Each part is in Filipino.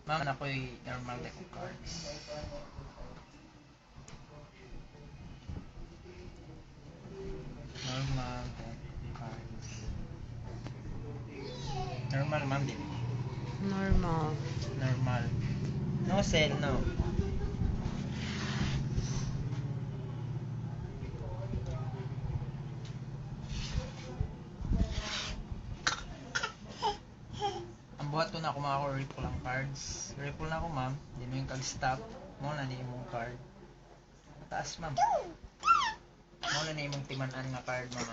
Ma'am, ako'y normal deck of cards. Normal deck of cards. Normal, ma'am, di ba? Normal. Normal. No sell, no. Ang buhat ko na ako mga ripple ang cards. Ripple na ako, ma'am. Hindi mo yung kag-stop. Mo na ni imong card. Mataas, ma'am. Mo na ni imong timanan nga card, ma'am.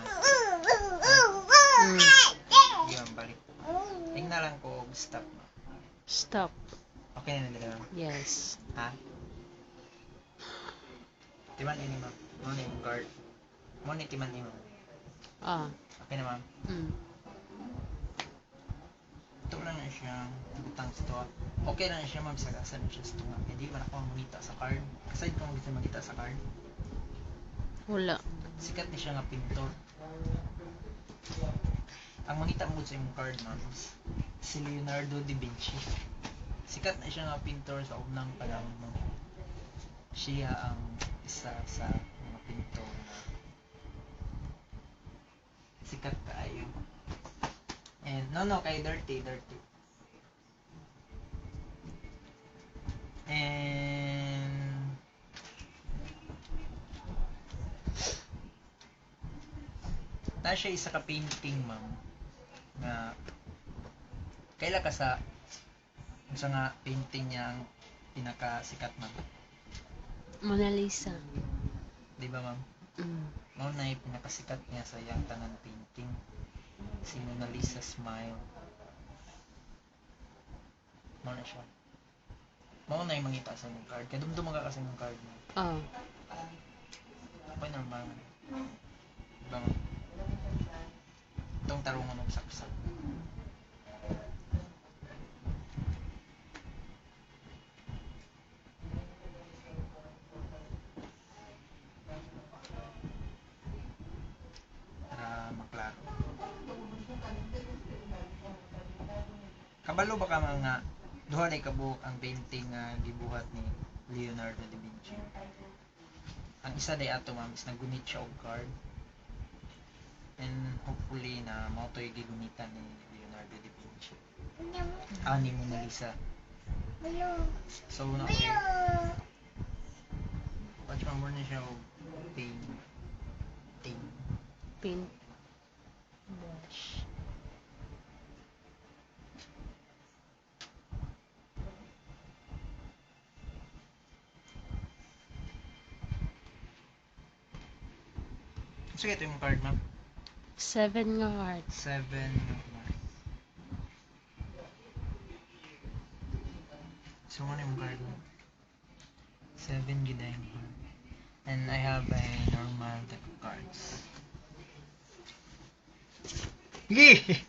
Mm. Hindi, ma'am, balik. Tingnan lang ko, stop, ma'am. Stop. Okay na nila, ma'am. Yes. Ha? Timan ini, ma'am. Mo na imong card. Mo na timan ni, ma'am. Ah. Okay na, ma'am. Mm. Ito lang na siya. Butang ito. Okay lang na siya, ma'am. Sagasan siya sa tunga. Hindi man ako mangita sa card. Aside kung gusto magita sa card. Wala. Sikat ni siya nga pintor. Ang mangita mo sa imong card, ma'am, si Leonardo da Vinci. Sikat na siya nga pintor sa unang panahon, ma'am. Siya ang isa sa mga pintor na sikat kaayo. And no, kay dirty. And na siya isa ka painting, ma'am, na kaila ka sa nga painting niya ang pinakasikat, ma'am. Mona Lisa. Di ba, ma'am? Mm. Mao na yung pinakasikat niya sa iyang tanan painting. Si Mona Lisa Smile. Mao na siya. Mao na yung mangita sa imong card. Kaya dumdum ka sa imong card mo. Ah. Okay, normal. Diba, ma'am? Itong tarungan mo saksak. Para maklaro. Kabalo ba ka mga duha na kabuok ang painting nga gibuhat ni Leonardo da Vinci? Ang isa day ato, ma'am, is naggunit siya og card. And hopefully na mao to'y gigunitan ni Leonardo da Vinci. Ni Mona Lisa. So na ko watch mo na siya og painting. Paint brush. Sige, ito yung card, ma'am. 7 nga heart. 7 so ano yung card mo? 7 giday. And I have a normal deck of cards. Sige!